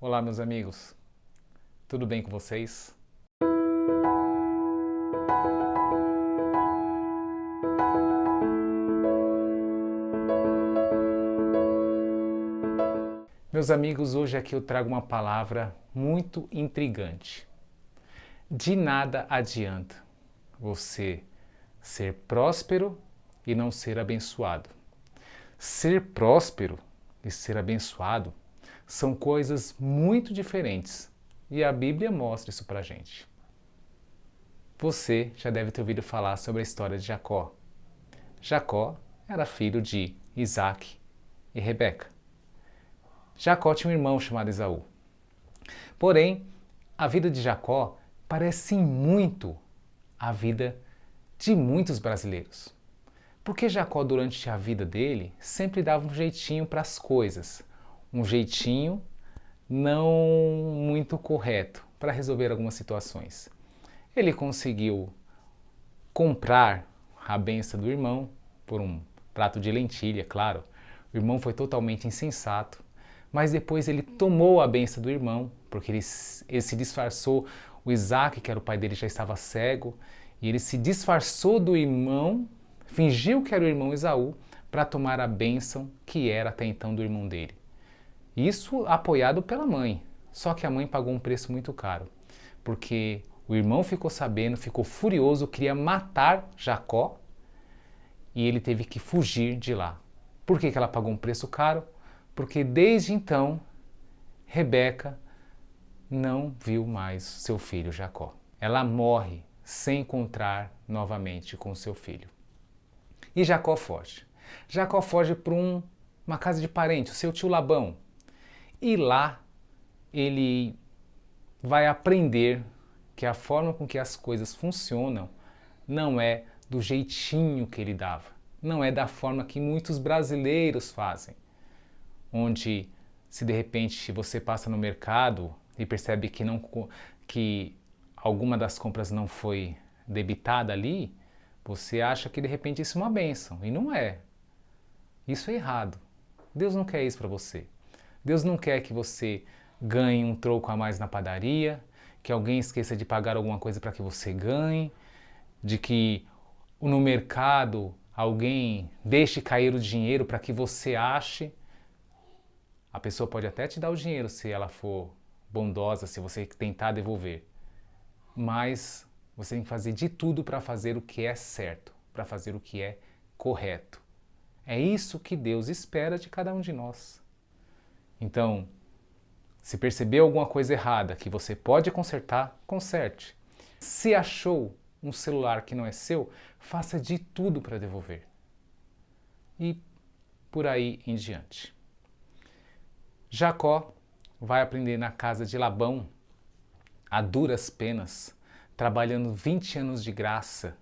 Olá, meus amigos, tudo bem com vocês? Meus amigos, hoje aqui eu trago uma palavra muito intrigante. De nada adianta você ser próspero e não ser abençoado. Ser próspero e ser abençoado são coisas muito diferentes e a Bíblia mostra isso pra gente. Você já deve ter ouvido falar sobre a história de Jacó. Jacó era filho de Isaac e Rebeca. Jacó tinha um irmão chamado Esaú. Porém, a vida de Jacó parece muito a vida de muitos brasileiros. Porque Jacó, durante a vida dele, sempre dava um jeitinho para as coisas. Um jeitinho não muito correto para resolver algumas situações. Ele conseguiu comprar a benção do irmão por um prato de lentilha, claro. O irmão foi totalmente insensato, mas depois ele tomou a benção do irmão, porque ele se disfarçou. O Isaac, que era o pai dele, já estava cego, e ele se disfarçou do irmão, fingiu que era o irmão Esaú, para tomar a bênção que era até então do irmão dele. Isso apoiado pela mãe, só que a mãe pagou um preço muito caro, porque o irmão ficou sabendo, ficou furioso, queria matar Jacó e ele teve que fugir de lá. Por que ela pagou um preço caro? Porque desde então, Rebeca não viu mais seu filho Jacó. Ela morre sem encontrar novamente com seu filho. E Jacó foge. Jacó foge para uma casa de parente, o seu tio Labão. E lá ele vai aprender que a forma com que as coisas funcionam não é do jeitinho que ele dava. Não é da forma que muitos brasileiros fazem. Onde, se de repente você passa no mercado e percebe que alguma das compras não foi debitada ali, você acha que de repente isso é uma bênção. E não é. Isso é errado. Deus não quer isso para você. Deus não quer que você ganhe um troco a mais na padaria, que alguém esqueça de pagar alguma coisa para que você ganhe, de que no mercado alguém deixe cair o dinheiro para que você ache. A pessoa pode até te dar o dinheiro se ela for bondosa, se você tentar devolver. Mas você tem que fazer de tudo para fazer o que é certo, para fazer o que é correto. É isso que Deus espera de cada um de nós. Então, se perceber alguma coisa errada que você pode consertar, conserte. Se achou um celular que não é seu, faça de tudo para devolver. E por aí em diante. Jacó vai aprender na casa de Labão, a duras penas, trabalhando 20 anos de graça,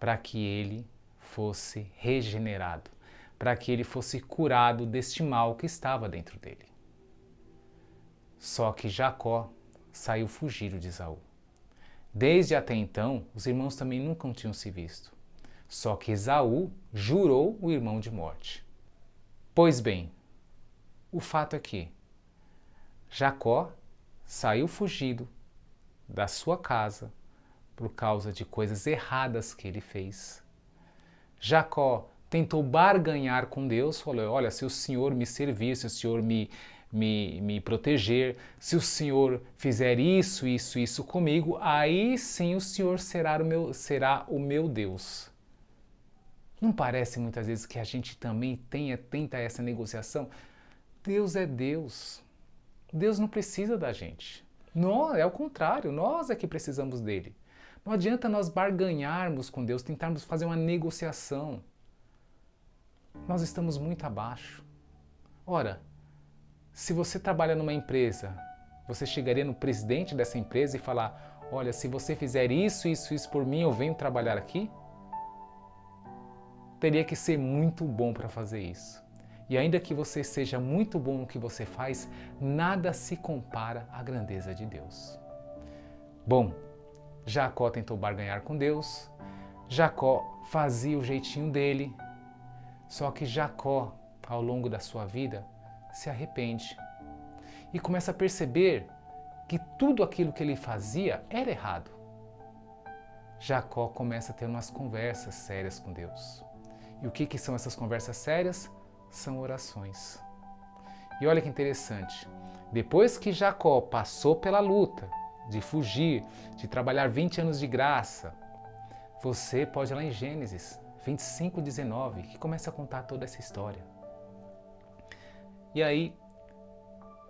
para que ele fosse regenerado, para que ele fosse curado deste mal que estava dentro dele. Só que Jacó saiu fugido de Esaú. Desde até então, os irmãos também nunca tinham se visto. Só que Esaú jurou o irmão de morte. Pois bem, o fato é que Jacó saiu fugido da sua casa por causa de coisas erradas que ele fez. Jacó tentou barganhar com Deus, falou: olha, se o Senhor me servir, se o Senhor me proteger, se o Senhor fizer isso comigo, aí sim o Senhor será o meu Deus. Não parece muitas vezes que a gente também tenta essa negociação? Deus é Deus. Deus não precisa da gente. É o contrário, nós é que precisamos dele. Não adianta nós barganharmos com Deus, tentarmos fazer uma negociação. Nós estamos muito abaixo. Ora, se você trabalha numa empresa, você chegaria no presidente dessa empresa e falar: olha, se você fizer isso por mim, eu venho trabalhar aqui? Teria que ser muito bom para fazer isso. E ainda que você seja muito bom no que você faz, nada se compara à grandeza de Deus. Bom, Jacó tentou barganhar com Deus, Jacó fazia o jeitinho dele, só que Jacó, ao longo da sua vida, se arrepende. e começa a perceber que tudo aquilo que ele fazia era errado. Jacó começa a ter umas conversas sérias com Deus. E o que são essas conversas sérias? São orações. E olha que interessante, depois que Jacó passou pela luta de fugir, de trabalhar 20 anos de graça, você pode ir lá em Gênesis 25:19, que começa a contar toda essa história. E aí,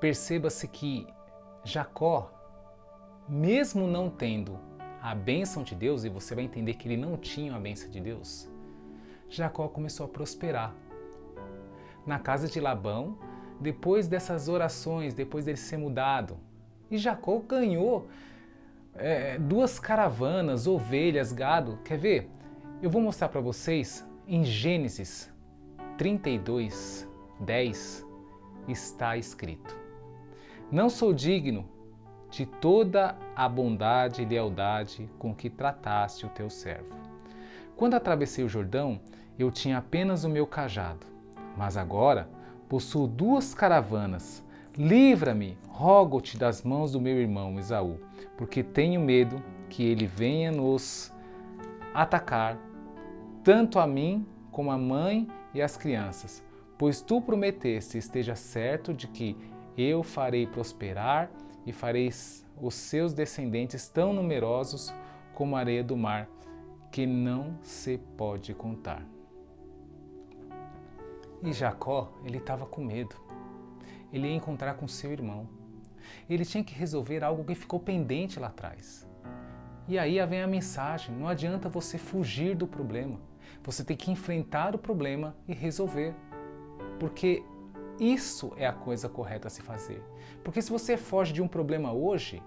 perceba-se que Jacó, mesmo não tendo a bênção de Deus, e você vai entender que ele não tinha a bênção de Deus, Jacó começou a prosperar. Na casa de Labão, depois dessas orações, depois dele ser mudado, e Jacó ganhou 2 caravanas, ovelhas, gado. Quer ver? Eu vou mostrar para vocês em Gênesis 32:10 está escrito: Não sou digno de toda a bondade e lealdade com que trataste o teu servo. Quando atravessei o Jordão, eu tinha apenas o meu cajado, mas agora possuo 2 caravanas. Livra-me, rogo-te das mãos do meu irmão Esaú, porque tenho medo que ele venha nos atacar, tanto a mim como a mãe e as crianças. Pois tu prometeste, esteja certo de que eu farei prosperar e farei os seus descendentes tão numerosos como a areia do mar, que não se pode contar. E Jacó, ele estava com medo. Ele ia encontrar com seu irmão. Ele tinha que resolver algo que ficou pendente lá atrás. E aí vem a mensagem, não adianta você fugir do problema. Você tem que enfrentar o problema e resolver. Porque isso é a coisa correta a se fazer. Porque se você foge de um problema hoje,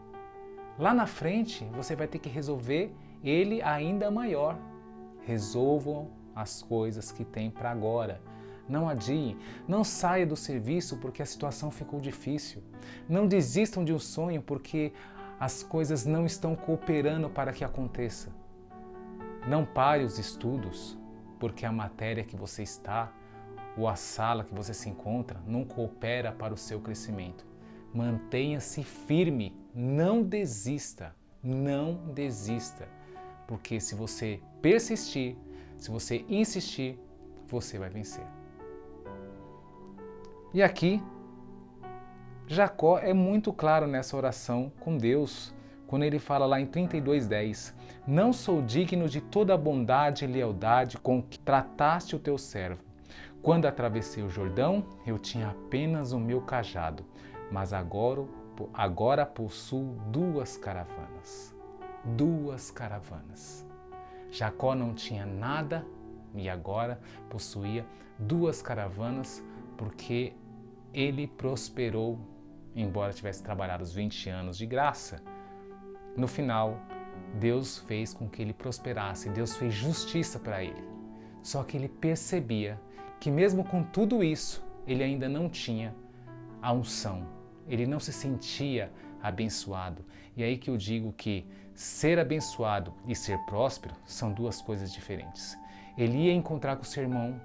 lá na frente você vai ter que resolver ele ainda maior. Resolvam as coisas que tem para agora. Não adiem, não saia do serviço porque a situação ficou difícil. Não desistam de um sonho porque as coisas não estão cooperando para que aconteça. Não pare os estudos porque a matéria que você está ou a sala que você se encontra não coopera para o seu crescimento. Mantenha-se firme, não desista, porque se você persistir, se você insistir, você vai vencer. E aqui, Jacó é muito claro nessa oração com Deus, quando ele fala lá em 32:10, Não sou digno de toda a bondade e lealdade com que trataste o teu servo. Quando atravessei o Jordão, eu tinha apenas o meu cajado, mas agora possuo 2 caravanas. 2 caravanas. Jacó não tinha nada e agora possuía 2 caravanas porque ele prosperou, embora tivesse trabalhado os 20 anos de graça. No final, Deus fez com que ele prosperasse, Deus fez justiça para ele. Só que ele percebia que mesmo com tudo isso, ele ainda não tinha a unção, ele não se sentia abençoado. E aí que eu digo que ser abençoado e ser próspero são 2 coisas diferentes. Ele ia encontrar com seu irmão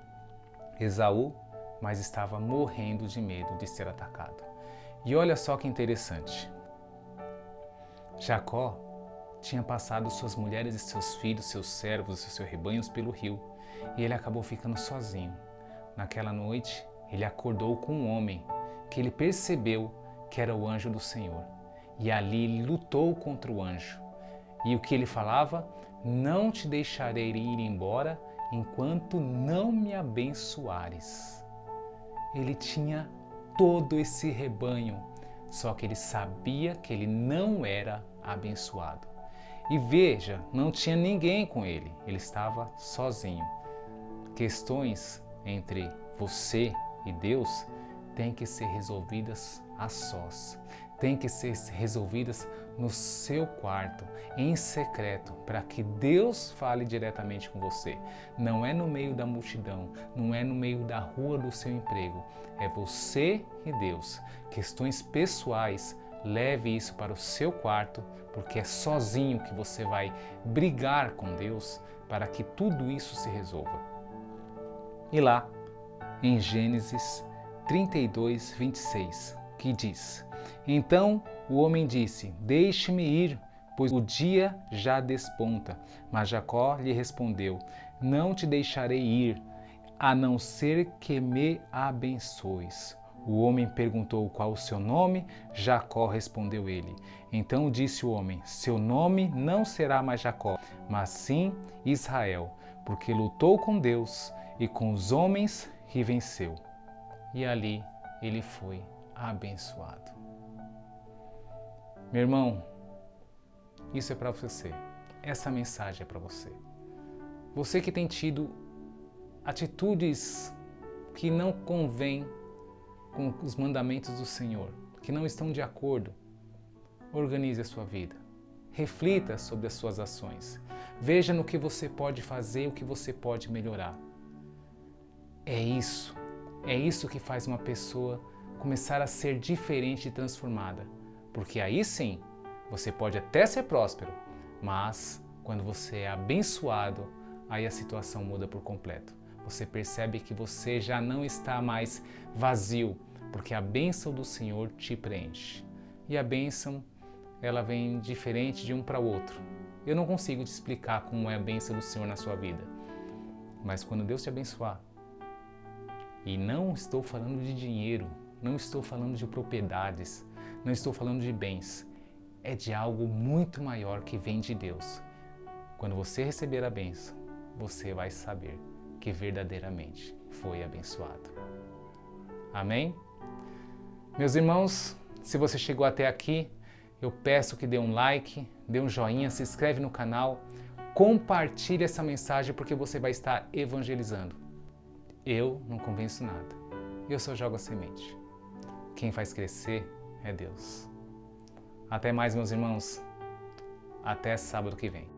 Esaú, mas estava morrendo de medo de ser atacado. E olha só que interessante. Jacó tinha passado suas mulheres e seus filhos, seus servos e seus rebanhos pelo rio, e ele acabou ficando sozinho. Naquela noite, ele acordou com um homem que ele percebeu que era o anjo do Senhor. E ali ele lutou contra o anjo. E o que ele falava? Não te deixarei ir embora enquanto não me abençoares. Ele tinha todo esse rebanho, só que ele sabia que ele não era abençoado. E veja, não tinha ninguém com ele, ele estava sozinho. Questões entre você e Deus têm que ser resolvidas a sós, têm que ser resolvidas no seu quarto, em secreto, para que Deus fale diretamente com você. Não é no meio da multidão, não é no meio da rua do seu emprego, é você e Deus. Questões pessoais, leve isso para o seu quarto, porque é sozinho que você vai brigar com Deus para que tudo isso se resolva. E lá, em Gênesis 32:26, que diz: Então o homem disse: Deixe-me ir, pois o dia já desponta. Mas Jacó lhe respondeu: Não te deixarei ir, a não ser que me abençoes. O homem perguntou: Qual o seu nome? Jacó respondeu ele. Então disse o homem: Seu nome não será mais Jacó, mas sim Israel, porque lutou com Deus e com os homens e venceu. E ali ele foi abençoado. Meu irmão, isso é para você. Essa mensagem é para você. Você que tem tido atitudes que não convêm com os mandamentos do Senhor, que não estão de acordo, organize a sua vida. Reflita sobre as suas ações. Veja no que você pode fazer, o que você pode melhorar. É isso que faz uma pessoa começar a ser diferente e transformada. Porque aí sim, você pode até ser próspero, mas quando você é abençoado, aí a situação muda por completo. Você percebe que você já não está mais vazio, porque a bênção do Senhor te preenche. E a bênção, ela vem diferente de um para o outro. Eu não consigo te explicar como é a bênção do Senhor na sua vida. Mas quando Deus te abençoar, e não estou falando de dinheiro, não estou falando de propriedades, não estou falando de bens, é de algo muito maior que vem de Deus. Quando você receber a bênção, você vai saber que verdadeiramente foi abençoado. Amém? Meus irmãos, se você chegou até aqui, eu peço que dê um like, dê um joinha, se inscreve no canal, compartilhe essa mensagem porque você vai estar evangelizando. Eu não convenço nada. Eu só jogo a semente. Quem faz crescer é Deus. Até mais, meus irmãos. Até sábado que vem.